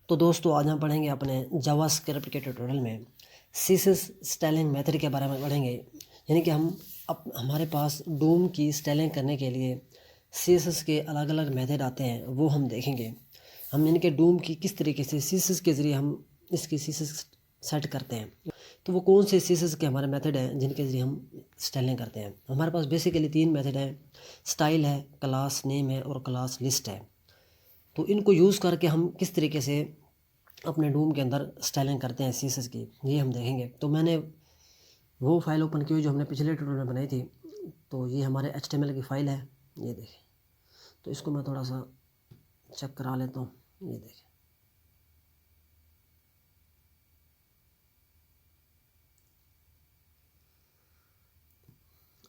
तो दोस्तों आज हम पढ़ेंगे अपने जावास्क्रिप्ट के ट्यूटोरियल में सीएसएस स्टाइलिंग मेथड के बारे में पढ़ेंगे। यानी कि हमारे पास डूम की स्टाइलिंग करने के लिए सीएसएस के अलग अलग मेथड आते हैं, वो हम देखेंगे। हम यानी कि डूम की किस तरीके से सीएसएस के ज़रिए हम इसकी सीएसएस सेट करते हैं। तो वो कौन से सीएसएस के हमारे मेथड हैं जिनके ज़रिए हम स्टाइलिंग करते हैं। हमारे पास बेसिकली 3 मेथड हैं, स्टाइल है, क्लास नेम है और क्लास लिस्ट है। तो इनको यूज़ करके हम किस तरीके से अपने डूम के अंदर स्टाइलिंग करते हैं सीएसएस की, ये हम देखेंगे। तो मैंने वो फाइल ओपन की हुई जो हमने पिछले ट्यूटोरियल में बनाई थी। तो ये हमारे HTML की फ़ाइल है, ये देखें। तो इसको मैं थोड़ा सा चेक करा लेता हूँ, ये देखें।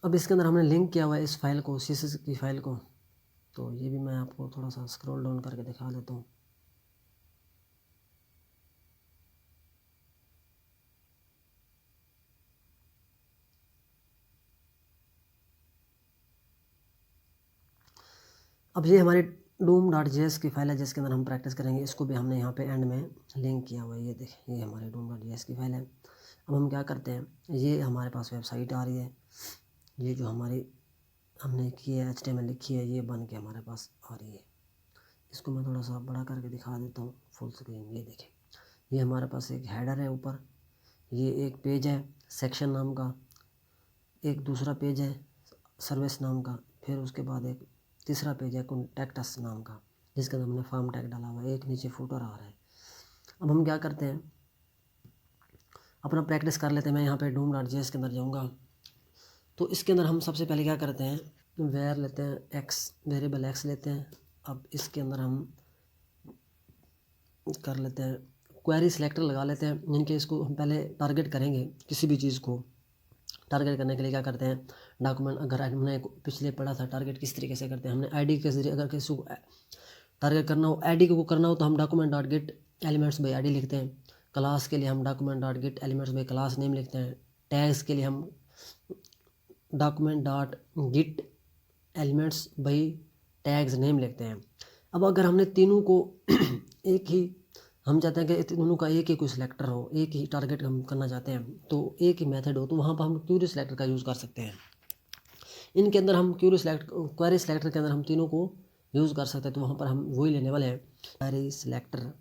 अब इसके अंदर हमने लिंक किया हुआ है इस फाइल को, सीएसएस की फ़ाइल को। तो ये भी मैं आपको थोड़ा सा स्क्रॉल डाउन करके दिखा देता हूँ। अब ये हमारी doom.js की फ़ाइल है जिसके अंदर हम प्रैक्टिस करेंगे। इसको भी हमने यहाँ पे एंड में लिंक किया हुआ है, ये देखें। ये हमारी doom.js की फ़ाइल है। अब हम क्या करते हैं, ये हमारे पास वेबसाइट आ रही है। ये जो हमारी हमने की है HTML लिखी है, ये बन के हमारे पास आ रही है। इसको मैं थोड़ा सा बड़ा करके दिखा देता हूँ फुल स्क्रीन। ये देखें, ये हमारे पास एक हेडर है ऊपर, ये एक पेज है सेक्शन नाम का, एक दूसरा पेज है सर्विस नाम का, फिर उसके बाद एक तीसरा पेज है कॉन्टैक्ट अस नाम का, जिसके अंदर हमने फॉर्म टैग डाला हुआ है। एक नीचे फुटर आ रहा है। अब हम क्या करते हैं, अपना प्रैक्टिस कर लेते हैं। मैं यहाँ पे doom.js के अंदर जाऊँगा। तो इसके अंदर हम सबसे पहले क्या करते हैं, वेर लेते हैं एक्स, वेरिएबल एक्स लेते हैं। अब इसके अंदर हम कर लेते हैं क्वेरी सिलेक्टर लगा लेते हैं, जिनके इसको हम पहले टारगेट करेंगे। किसी भी चीज़ को टारगेट करने के लिए क्या करते हैं, डॉक्यूमेंट, अगर हमने पिछले पढ़ा था टारगेट किस तरीके से करते हैं, हमने आईडी के जरिए अगर किसी को टारगेट करना हो, आईडी को करना हो तो हम document dot get elements by ID लिखते हैं। क्लास के लिए हम document dot get elements by class name लिखते हैं। टैग्स के लिए हम document dot get elements by tags name लिखते हैं। अब अगर हमने तीनों को एक ही, हम चाहते हैं कि दोनों का एक ही कोई सिलेक्टर हो, एक ही टारगेट हम करना चाहते हैं, तो एक ही मेथड हो, तो वहाँ पर हम क्वेरी सिलेक्टर का यूज़ कर सकते हैं। इनके अंदर हम क्वेरी सिलेक्टर के अंदर हम तीनों को यूज़ कर सकते हैं। तो वहाँ पर हम वही लेने वाले हैं, क्वेरी सिलेक्टर।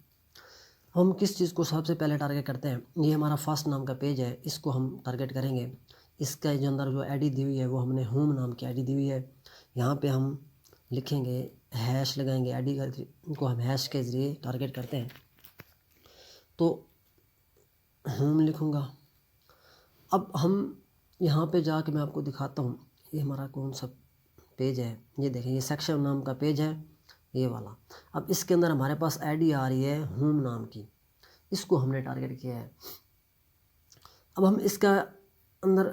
हम किस चीज़ को सबसे पहले टारगेट करते हैं, ये हमारा फर्स्ट नाम का पेज है, इसको हम टारगेट करेंगे। इसका जो अंदर जो आईडी दी हुई है वो हमने होम नाम की आईडी दी हुई है। यहाँ पे हम लिखेंगे, हैश लगाएंगे आईडी का, को हम हैश के ज़रिए टारगेट करते हैं। तो होम लिखूँगा। अब हम यहाँ पे जाके मैं आपको दिखाता हूँ, ये हमारा कौन सा पेज है। ये देखें, ये सेक्शन नाम का पेज है, ये वाला। अब इसके अंदर हमारे पास आईडी आ रही है होम नाम की, इसको हमने टारगेट किया है। अब हम इसका अंदर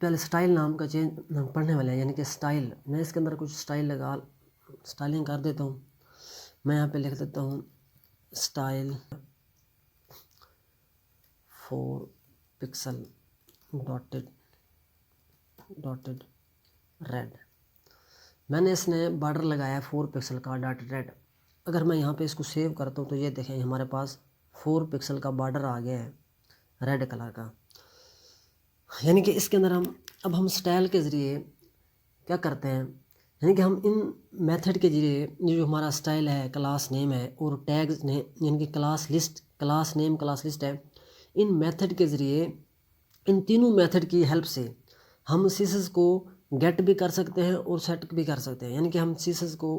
पहले स्टाइल नाम का चेंज पढ़ने वाले हैं, यानी कि स्टाइल। मैं इसके अंदर कुछ स्टाइलिंग कर देता हूँ। मैं यहाँ पे लिख देता हूँ स्टाइल 4 पिक्सल डॉटेड रेड। मैंने इसने बॉर्डर लगाया है 4 पिक्सल का डॉटेड रेड। अगर मैं यहाँ पे इसको सेव करता हूँ तो ये देखें, हमारे पास 4 पिक्सल का बॉर्डर आ गया है रेड कलर का। यानी कि इसके अंदर अब हम स्टाइल के ज़रिए क्या करते हैं, यानी कि हम इन मेथड के ज़रिए जो हमारा स्टाइल है, क्लास नेम है और टैग्स ने, यानी कि class list, class name, class list है, इन मेथड के ज़रिए, इन तीनों मेथड की हेल्प से हम सीएसएस को गेट भी कर सकते हैं और सेट भी कर सकते हैं। यानी कि हम सीएसएस को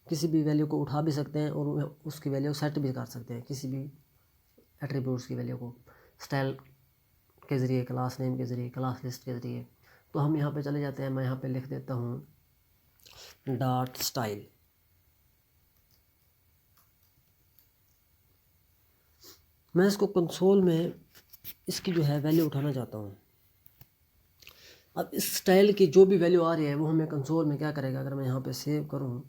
किसी भी वैल्यू को उठा भी सकते हैं और उसकी वैल्यू सेट भी कर सकते हैं, किसी भी एट्रीब्यूट्स की वैल्यू को स्टाइल के ज़रिए, क्लास नेम के ज़रिए, क्लास लिस्ट के ज़रिए। तो हम यहाँ पे चले जाते हैं, मैं यहाँ पे लिख देता हूँ डॉट स्टाइल। मैं इसको कंसोल में इसकी जो है वैल्यू उठाना चाहता हूँ। अब इस स्टाइल की जो भी वैल्यू आ रही है वो हमें कंसोल में क्या करेगा, अगर मैं यहाँ पे सेव करूँ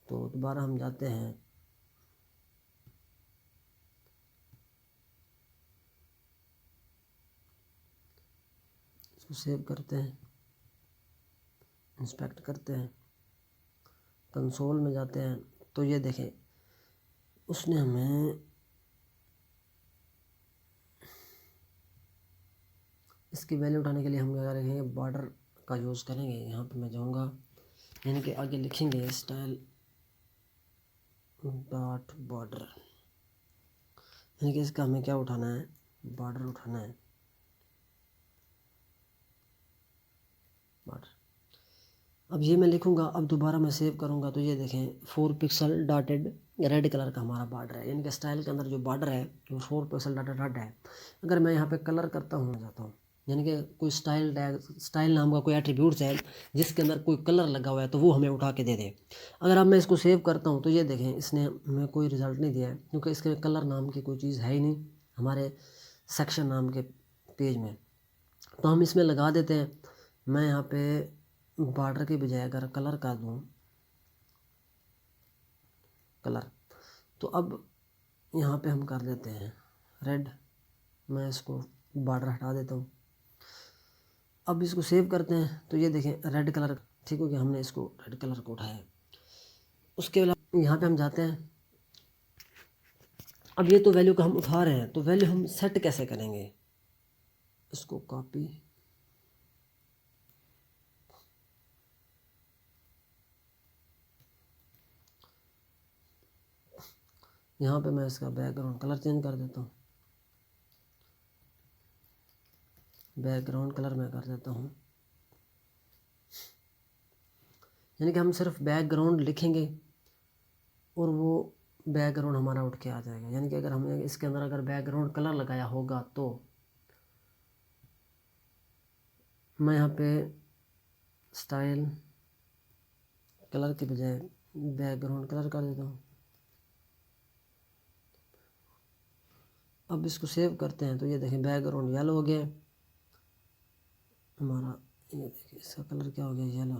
तो दोबारा हम जाते हैं, इसको सेव करते हैं, इंस्पेक्ट करते हैं, कंसोल में जाते हैं। तो ये देखें, उसने हमें इसकी वैल्यू उठाने के लिए हम क्या करेंगे, बॉर्डर का यूज़ करेंगे। यहाँ पे मैं जाऊँगा, यानी कि आगे लिखेंगे स्टाइल डॉट बॉर्डर, यानी कि इसका हमें क्या उठाना है, बॉर्डर उठाना है, बॉर्डर। अब ये मैं लिखूँगा, अब दोबारा मैं सेव करूँगा तो ये देखें 4 पिक्सल डॉटेड रेड कलर का हमारा बॉर्डर है, यानी कि स्टाइल के अंदर जो बॉर्डर है वो 4 पिक्सल डॉटेड रेड है। अगर मैं यहाँ पे कलर करता हूँ जाता हूँ, यानी कि कोई स्टाइल टैग, स्टाइल नाम का कोई एट्रीब्यूट्स है जिसके अंदर कोई कलर लगा हुआ है तो वो हमें उठा के दे दे। अगर अब मैं इसको सेव करता हूँ तो ये देखें इसने हमें कोई रिज़ल्ट नहीं दिया है, क्योंकि इसके कलर नाम की कोई चीज़ है ही नहीं हमारे सेक्शन नाम के पेज में। तो हम इसमें लगा देते हैं, मैं यहाँ पे बॉर्डर के बजाय अगर कलर कर दूँ कलर, तो अब यहाँ पे हम कर देते हैं रेड, मैं इसको बॉर्डर हटा देता हूँ। अब इसको सेव करते हैं तो ये देखें रेड कलर ठीक हो गया, हमने इसको रेड कलर को उठाया। उसके अलावा यहाँ पे हम जाते हैं, अब ये तो वैल्यू का हम उठा रहे हैं तो वैल्यू हम सेट कैसे करेंगे, इसको कॉपी, यहाँ पे मैं इसका बैकग्राउंड कलर चेंज कर देता हूँ, बैकग्राउंड कलर मैं कर देता हूँ, यानी कि हम सिर्फ बैकग्राउंड लिखेंगे और वो बैकग्राउंड हमारा उठ के आ जाएगा। यानी कि अगर हमने इसके अंदर अगर बैकग्राउंड कलर लगाया होगा तो मैं यहाँ पे स्टाइल कलर के बजाय बैकग्राउंड कलर कर देता हूँ। अब इसको सेव करते हैं तो ये देखें बैकग्राउंड येलो हो गया हमारा, ये देखिए इसका कलर क्या हो गया, येलो।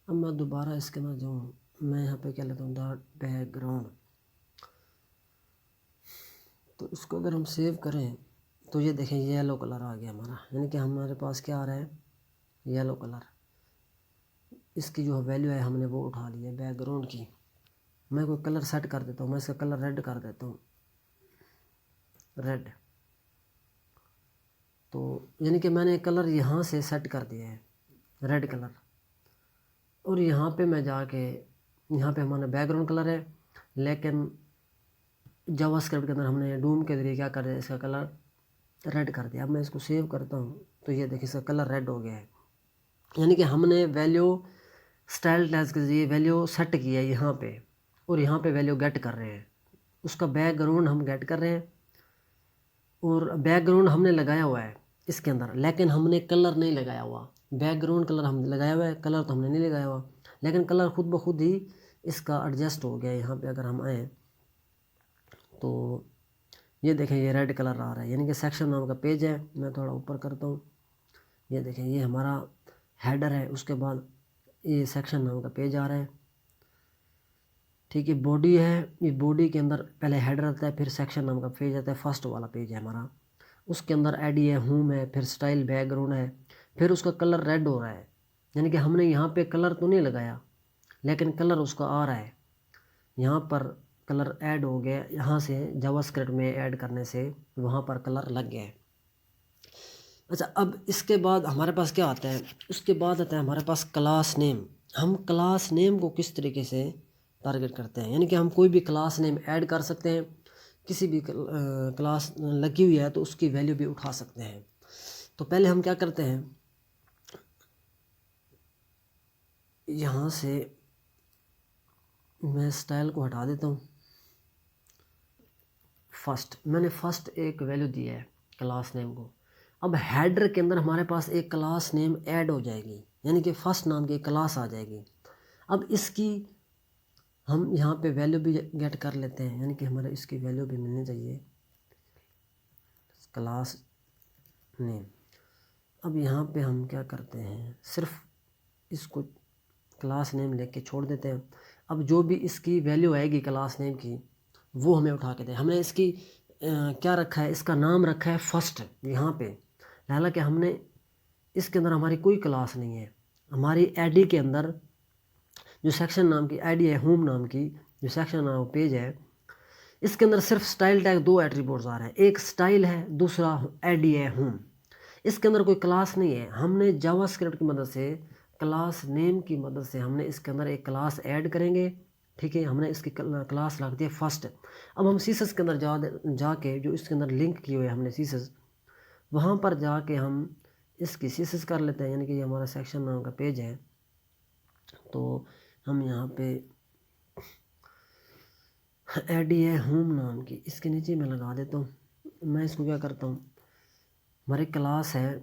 अब मैं दोबारा इसके अंदर जाऊँ, मैं यहाँ पे क्या लेता हूँ डॉट बैकग्राउंड, तो इसको अगर हम सेव करें तो ये देखें येलो कलर आ गया हमारा, यानी कि हमारे पास क्या आ रहा है, येलो कलर। इसकी जो वैल्यू है हमने वो उठा ली है बैकग्राउंड की। मैं कोई कलर सेट कर देता हूँ, मैं इसका कलर रेड कर देता हूँ, रेड। तो यानी कि मैंने कलर यहाँ से सेट कर दिया है रेड कलर, और यहाँ पे मैं जाके यहाँ पे हमारा बैकग्राउंड कलर है, लेकिन जावास्क्रिप्ट के अंदर हमने डूम के जरिए क्या कर दिया, इसका कलर रेड कर दिया। अब मैं इसको सेव करता हूँ तो ये देखिए इसका कलर रेड हो गया है, यानी कि हमने वैल्यू स्टाइल टैग के जरिए वैल्यू सेट की है यहाँ पे, और यहाँ पे वैल्यू गेट कर रहे हैं, उसका बैकग्राउंड हम गेट कर रहे हैं, और बैकग्राउंड हमने लगाया हुआ है इसके अंदर, लेकिन हमने कलर नहीं लगाया हुआ। बैकग्राउंड कलर हमने लगाया हुआ है, कलर तो हमने नहीं लगाया हुआ, लेकिन कलर खुद ब खुद ही इसका एडजस्ट हो गया। यहाँ पे अगर हम आए तो ये देखें ये रेड कलर आ रहा है, यानी कि सेक्शन नाम का पेज है। मैं थोड़ा ऊपर करता हूँ, ये देखें ये हमारा हेडर है, उसके बाद ये सेक्शन नाम का पेज आ रहा है, ठीक है। बॉडी है, ये बॉडी के अंदर पहले हेडर आता है, फिर सेक्शन नाम का पेज आता है, फर्स्ट वाला पेज है हमारा। उसके अंदर आईडी है, होम है, फिर स्टाइल बैकग्राउंड है, फिर उसका कलर रेड हो रहा है, यानी कि हमने यहाँ पे कलर तो नहीं लगाया लेकिन कलर उसका आ रहा है। यहाँ पर कलर ऐड हो गया, यहाँ से जावास्क्रिप्ट में ऐड करने से वहाँ पर कलर लग गया है। अच्छा, अब इसके बाद हमारे पास क्या आता है, उसके बाद आता है हमारे पास क्लास नेम। हम क्लास नेम को किस तरीके से टारगेट करते हैं, यानी कि हम कोई भी क्लास नेम ऐड कर सकते हैं, किसी भी क्लास लगी हुई है तो उसकी वैल्यू भी उठा सकते हैं। तो पहले हम क्या करते हैं, यहाँ से मैं स्टाइल को हटा देता हूँ। मैंने फर्स्ट एक वैल्यू दी है क्लास नेम को। अब हेडर के अंदर हमारे पास एक क्लास नेम ऐड हो जाएगी, यानी कि फर्स्ट नाम की क्लास आ जाएगी। अब इसकी हम यहाँ पे वैल्यू भी गेट कर लेते हैं, यानी कि हमारे इसकी वैल्यू भी मिलनी चाहिए क्लास नेम। अब यहाँ पे हम क्या करते हैं, सिर्फ इसको क्लास नेम लेके छोड़ देते हैं। अब जो भी इसकी वैल्यू आएगी क्लास नेम की वो हमें उठा के दे। हमने इसकी क्या रखा है, इसका नाम रखा है फर्स्ट यहाँ पे, हालांकि हमने इसके अंदर हमारी कोई क्लास नहीं है। हमारी आईडी के अंदर जो सेक्शन नाम की आईडी है, होम नाम की जो सेक्शन नाम पेज है, इसके अंदर सिर्फ स्टाइल टैग दो एट्रीब्यूट्स आ रहे हैं, एक स्टाइल है, दूसरा आईडी है होम। इसके अंदर कोई क्लास नहीं है। हमने जावास्क्रिप्ट की मदद से, क्लास नेम की मदद से हमने इसके अंदर एक क्लास ऐड करेंगे, ठीक है। हमने इसकी क्लास रख दी है फर्स्ट। अब हम सीसस के अंदर जाके जो इसके अंदर लिंक किए हुए हमने सीसस, वहाँ पर जाके हम इसकी सीसस कर लेते हैं, यानी कि ये हमारा सेक्शन नाम का पेज है। तो हम यहाँ पे ऐड है होम नाम की, इसके नीचे मैं लगा देता हूँ। मैं इसको क्या करता हूँ, हमारी क्लास है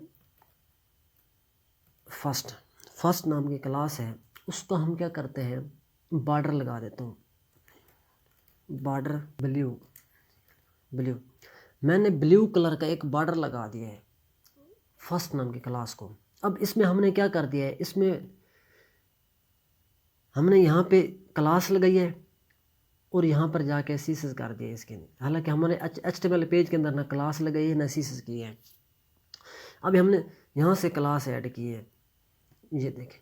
फर्स्ट नाम की क्लास है, उसको हम क्या करते हैं, बॉर्डर लगा देता हूँ, बॉर्डर ब्लू। मैंने ब्लू कलर का एक बॉर्डर लगा दिया है फर्स्ट नाम की क्लास को। अब इसमें हमने क्या कर दिया है, इसमें हमने यहाँ पे क्लास लगाई है और यहाँ पर जाके सीसस कर दिया इसके। हालांकि हमारे HTML पेज के अंदर ना क्लास लगाई है ना सीसस की है। अभी हमने यहाँ से क्लास ऐड की है, ये देखें।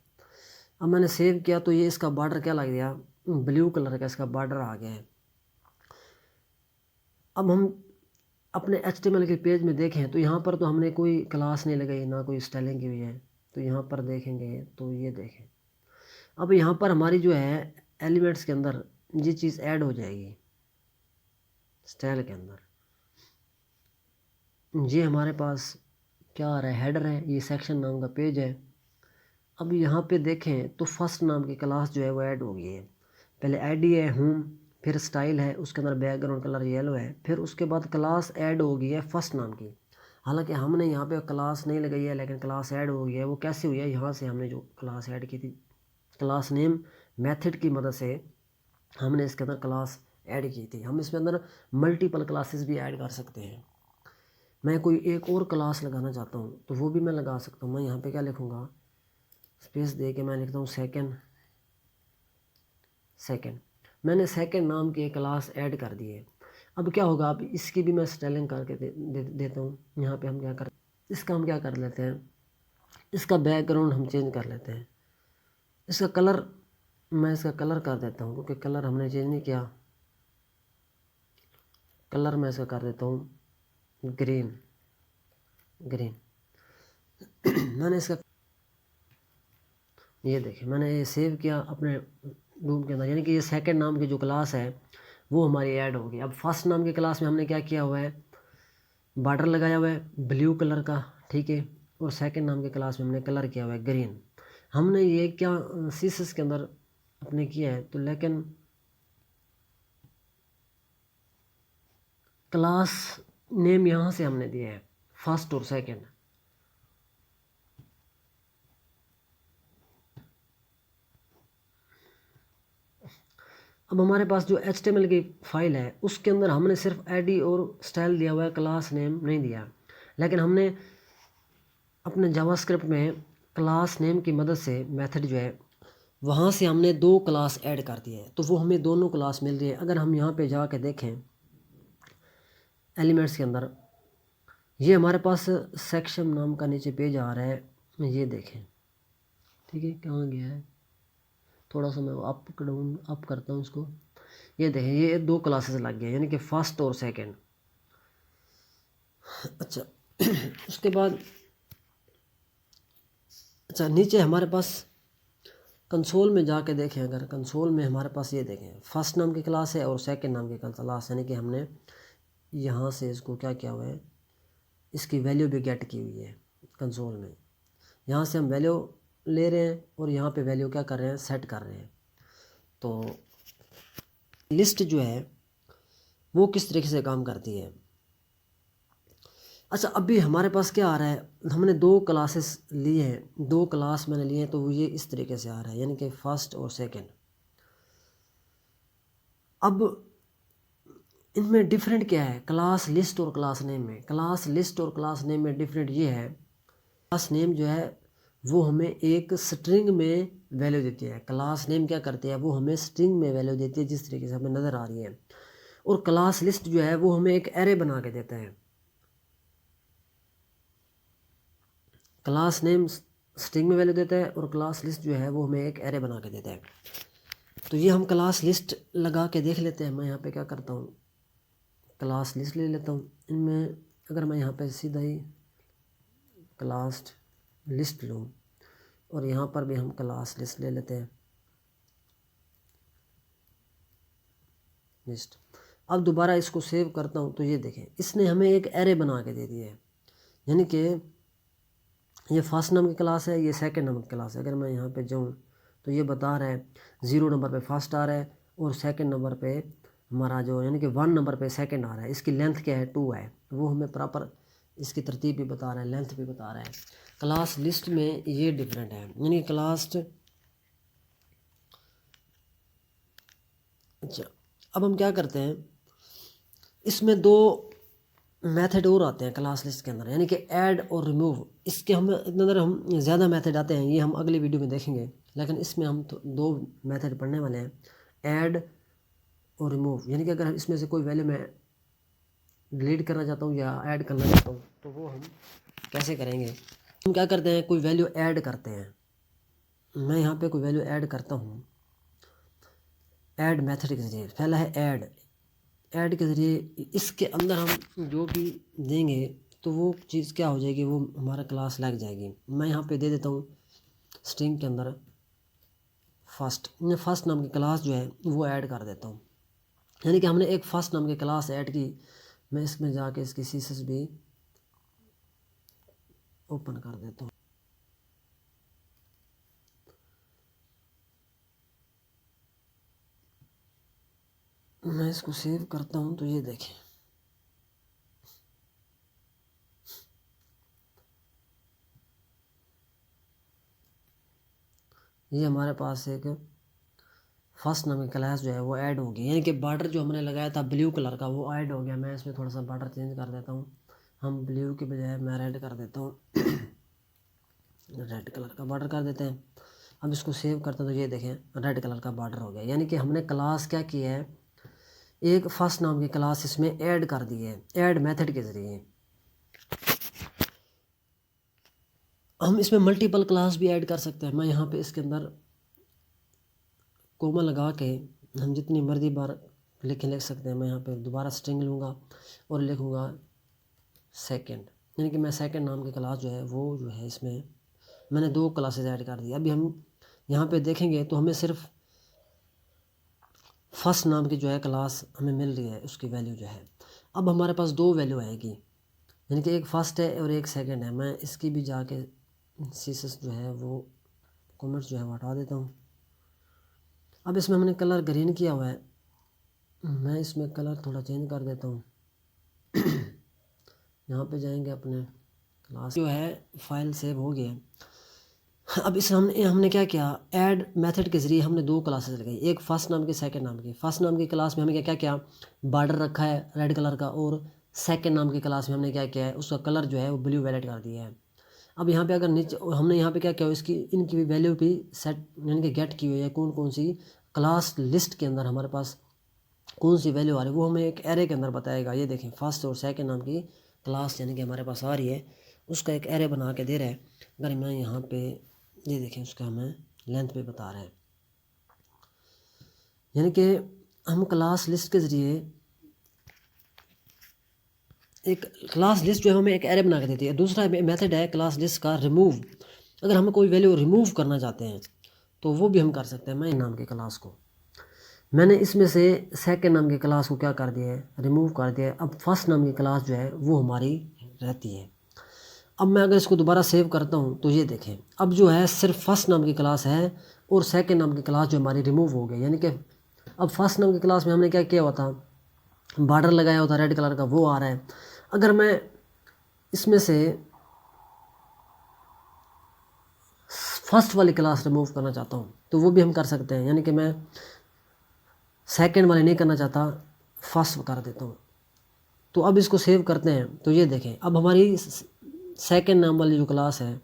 अब मैंने सेव किया तो ये इसका बॉर्डर क्या लग गया, ब्लू कलर का इसका बॉर्डर आ गया है। अब हम अपने HTML के पेज में देखें तो यहाँ पर तो हमने कोई क्लास नहीं लगाई, ना कोई स्टाइलिंग की हुई है। तो यहाँ पर देखेंगे तो ये देखें, अब यहाँ पर हमारी जो है एलिमेंट्स के अंदर ये चीज़ ऐड हो जाएगी स्टाइल के अंदर। ये हमारे पास क्या आ रहा है, हेडर है, ये सेक्शन नाम का पेज है। अब यहाँ पे देखें तो फर्स्ट नाम की क्लास जो है वो ऐड हो गई है। पहले आईडी है होम, फिर स्टाइल है, उसके अंदर बैकग्राउंड कलर येलो है, फिर उसके बाद क्लास ऐड हो गई है फर्स्ट नाम की। हालांकि हमने यहाँ पे क्लास नहीं लगाई है, लेकिन क्लास ऐड हो गई है। वो कैसे हुई है, यहाँ से हमने जो क्लास ऐड की थी, क्लास नेम मेथड की मदद से हमने इसके अंदर क्लास ऐड की थी। हम इसके अंदर मल्टीपल क्लासेस भी ऐड कर सकते हैं। मैं कोई एक और क्लास लगाना चाहता हूँ तो वो भी मैं लगा सकता हूँ। मैं यहाँ पे क्या लिखूँगा, स्पेस दे के मैं लिखता हूँ सेकंड। मैंने सेकंड नाम की एक क्लास ऐड कर दी है। अब क्या होगा, अब इसकी भी मैं स्टाइलिंग करके देता हूँ। यहाँ पे हम क्या कर, इसका हम क्या कर लेते हैं, इसका बैकग्राउंड हम चेंज कर लेते हैं। इसका कलर मैं इसका कलर कर देता हूँ, क्योंकि कलर हमने चेंज नहीं किया। कलर मैं इसका कर देता हूँ ग्रीन। मैंने इसका, ये देखिए मैंने ये सेव किया अपने रूम के अंदर, यानी कि ये सेकंड नाम की जो क्लास है वो हमारी ऐड होगी। अब फर्स्ट नाम की क्लास में हमने क्या किया हुआ है, बॉर्डर लगाया हुआ है ब्लू कलर का, ठीक है। और सेकंड नाम की क्लास में हमने कलर किया हुआ है ग्रीन। हमने ये क्या सीसस के अंदर अपने किया है, तो लेकिन क्लास नेम यहाँ से हमने दिया है फर्स्ट और सेकंड। अब हमारे पास जो HTML की फाइल है उसके अंदर हमने सिर्फ आईडी और स्टाइल दिया हुआ है, क्लास नेम नहीं दिया। लेकिन हमने अपने जावास्क्रिप्ट में क्लास नेम की मदद से मेथड जो है वहाँ से हमने 2 क्लास ऐड कर दिए हैं, तो वो हमें दोनों क्लास मिल रही है। अगर हम यहाँ पे जाके देखें एलिमेंट्स के अंदर, ये हमारे पास सेक्शन नाम का नीचे पेज आ रहा है, ये देखें, ठीक है। कहाँ गया है, थोड़ा सा मैं अप करता हूँ इसको। ये देखें ये 2 क्लासेस लग गए, यानी कि फर्स्ट और सेकंड। अच्छा उसके बाद अच्छा नीचे हमारे पास कंसोल में जाके देखें, अगर कंसोल में हमारे पास ये देखें फर्स्ट नाम की क्लास है और सेकंड नाम की क्लास, यानी कि हमने यहाँ से इसको क्या किया हुआ है, इसकी वैल्यू भी गेट की हुई है कंसोल में। यहाँ से हम वैल्यू ले रहे हैं और यहाँ पे वैल्यू क्या कर रहे हैं, सेट कर रहे हैं। तो लिस्ट जो है वो किस तरीके से काम करती है। अच्छा अभी हमारे पास क्या आ रहा है, हमने 2 क्लासेस लिए हैं, 2 क्लास मैंने लिए हैं, तो ये इस तरीके से आ रहा है, यानी कि फर्स्ट और सेकंड। अब इनमें डिफरेंट क्या है, क्लास लिस्ट और क्लास नेम में। क्लास लिस्ट और क्लास नेम में डिफरेंट ये है, क्लास नेम जो है वो हमें एक स्ट्रिंग में वैल्यू देती है। क्लास नेम क्या करती है, वो हमें स्ट्रिंग में वैल्यू देती है, जिस तरीके से हमें नज़र आ रही है। और क्लास लिस्ट जो है वो हमें एक एरे बना के देता है। क्लास नेम स्ट्रिंग में वैल्यू देता है और क्लास लिस्ट जो है वो हमें एक एरे बना के देता है। तो ये हम क्लास लिस्ट लगा के देख लेते हैं। मैं यहाँ पे क्या करता हूँ, क्लास लिस्ट ले लेता हूँ। इनमें अगर मैं यहाँ पे सीधा ही क्लास लिस्ट लूँ और यहाँ पर भी हम क्लास लिस्ट ले लेते हैं, लिस्ट। अब दोबारा इसको सेव करता हूँ तो ये देखें इसने हमें एक एरे बना के दे दिया है, यानी कि ये फर्स्ट नंबर की क्लास है, ये सेकंड नंबर की क्लास है। अगर मैं यहाँ पे जाऊँ तो ये बता रहा है 0 नंबर पे फर्स्ट आ रहा है और सेकंड नंबर पे हमारा जो यानी कि 1 नंबर पे सेकंड आ रहा है। इसकी लेंथ क्या है 2 है, वो हमें प्रॉपर इसकी तरतीब भी बता रहा है, लेंथ भी बता रहा है। क्लास लिस्ट में ये डिफरेंट है, यानी क्लास। अच्छा, अब हम क्या करते हैं, इसमें 2 मेथड और आते हैं क्लास लिस्ट के अंदर, यानी कि ऐड और रिमूव। इसके हम अंदर हम ज़्यादा मेथड आते हैं, ये हम अगली वीडियो में देखेंगे, लेकिन इसमें हम तो 2 मेथड पढ़ने वाले हैं, ऐड और रिमूव। यानी कि अगर इसमें से कोई वैल्यू मैं डिलीट करना चाहता हूँ या ऐड करना चाहता हूँ तो वो हम कैसे करेंगे। हम क्या करते हैं, कोई वैल्यू ऐड करते हैं। मैं यहाँ पे कोई वैल्यू ऐड करता हूँ ऐड मेथड के ज़रिए। पहला है ऐड के ज़रिए, इसके अंदर हम जो भी देंगे तो वो चीज़ क्या हो जाएगी, वो हमारा क्लास लग जाएगी। मैं यहाँ पे दे देता हूँ स्ट्रिंग के अंदर फर्स्ट नाम की क्लास जो है वो ऐड कर देता हूँ, यानी कि हमने एक फर्स्ट नाम की क्लास ऐड की। मैं इसमें जाके इसकी सीएसएस भी ओपन कर देता हूँ। मैं इसको सेव करता हूँ तो ये देखें, ये हमारे पास एक फर्स्ट नाम की क्लास जो है वो ऐड हो गई, यानी कि बॉर्डर जो हमने लगाया था ब्लू कलर का वो ऐड हो गया। मैं इसमें थोड़ा सा बॉर्डर चेंज कर देता हूँ, हम ब्लू के बजाय मैं रेड कर देता हूँ रेड कलर का बॉर्डर कर देते हैं। अब इसको सेव करते हैं तो ये देखें रेड कलर का बॉर्डर हो गया, यानी कि हमने क्लास क्या की है, एक फर्स्ट नाम की क्लास इसमें ऐड कर दी है, ऐड मेथड के ज़रिए। हम इसमें मल्टीपल क्लास भी ऐड कर सकते हैं। मैं यहाँ पे इसके अंदर कोमा लगा के हम जितनी मर्जी बार लिख सकते हैं। मैं यहाँ पे दोबारा स्ट्रिंग लूँगा और लिखूँगा सेकंड, यानी कि मैं सेकंड नाम की क्लास जो है वो जो है इसमें मैंने 2 क्लासेस ऐड कर दी। अभी हम यहाँ पे देखेंगे तो हमें सिर्फ फर्स्ट नाम की जो है क्लास हमें मिल रही है, उसकी वैल्यू जो है। अब हमारे पास 2 वैल्यू आएगी, यानी कि एक फर्स्ट है और एक सेकंड है। मैं इसकी भी जाके सीएसएस जो है वो कमेंट्स जो है वो हटा देता हूँ। अब इसमें हमने कलर ग्रीन किया हुआ है, मैं इसमें कलर थोड़ा चेंज कर देता हूँ यहाँ पे जाएंगे अपने क्लास जो है फाइल सेव हो गया। अब इस हमने क्या किया, ऐड मेथड के ज़रिए हमने 2 क्लासेस लगाई, एक फर्स्ट नाम की सेकंड नाम की। फर्स्ट नाम की क्लास में हमने क्या किया, बॉर्डर रखा है रेड कलर का, और सेकंड नाम की क्लास में हमने क्या किया है, उसका कलर जो है वो ब्लू वैलेट कर दिया है। अब यहाँ पे अगर नीचे हमने यहाँ पे क्या किया, इसकी इनकी भी वैल्यू भी सेट यानी कि गेट की हुई है, कौन कौन सी क्लास लिस्ट के अंदर हमारे पास कौन सी वैल्यू आ रही है वो हमें एक एरे के अंदर बताएगा। ये देखें फर्स्ट और सेकंड नाम की क्लास यानी कि हमारे पास आ रही है, उसका एक एरे बना के दे रहा है। अगर मैं यहाँ पे ये देखें उसका हमें लेंथ पे बता रहा है, यानी कि हम क्लास लिस्ट के ज़रिए एक क्लास लिस्ट जो है हमें एक एरे बना के देती है। दूसरा मेथड है क्लास लिस्ट का रिमूव। अगर हम कोई वैल्यू रिमूव करना चाहते हैं तो वो भी हम कर सकते हैं। मैं नाम की क्लास को मैंने इसमें से सेकंड नाम की क्लास को क्या कर दिया है, रिमूव कर दिया है। अब फर्स्ट नाम की क्लास जो है वो हमारी रहती है। अब मैं अगर इसको दोबारा सेव करता हूँ तो ये देखें अब जो है सिर्फ फर्स्ट नाम की क्लास है और सेकंड नाम की क्लास जो हमारी रिमूव हो गई। यानी कि अब फर्स्ट नाम की क्लास में हमने क्या किया हुआ था, बॉर्डर लगाया हुआ था रेड कलर का, वो आ रहा है। अगर मैं इसमें से फर्स्ट वाली क्लास रिमूव करना चाहता हूँ तो वो भी हम कर सकते हैं, यानी कि मैं सेकंड वाले नहीं करना चाहता, फर्स्ट कर देता हूँ। तो अब इसको सेव करते हैं तो ये देखें अब हमारी सेकंड नाम वाली जो क्लास है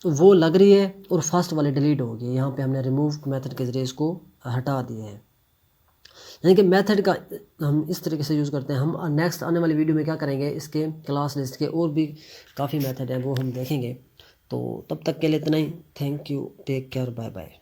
वो लग रही है और फर्स्ट वाली डिलीट हो गई। यहाँ पे हमने रिमूव मेथड के ज़रिए इसको हटा दिया है। यानी कि मेथड का हम इस तरीके से यूज़ करते हैं। हम नेक्स्ट आने वाली वीडियो में क्या करेंगे, इसके क्लास लिस्ट के और भी काफ़ी मेथड हैं वो हम देखेंगे। तो तब तक के लिए इतना ही। Thank you, take care, bye bye.